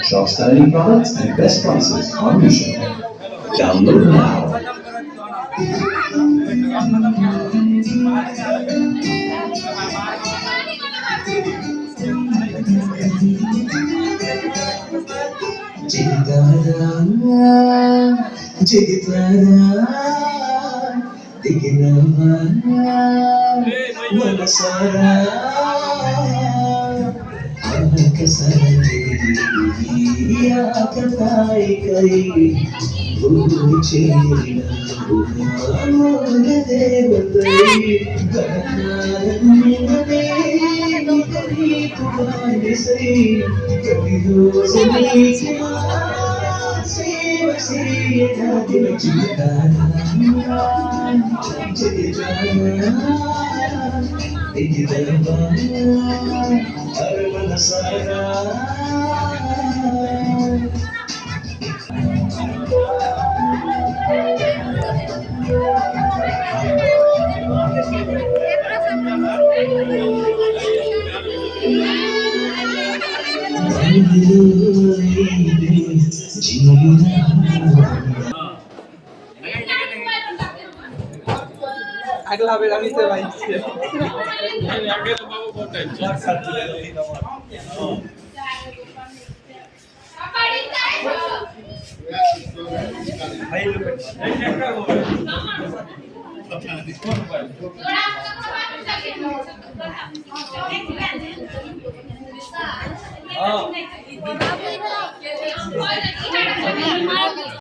Shop styling products and best prices on Meesho. Download now. Jigara, jigitara, tiginamana, walasara, ahakasari, yakatai kai, uruchena, amona devatai, ganarannine, kari tuvani sai, kari rosani. আগলা বেলা নিতে ভাই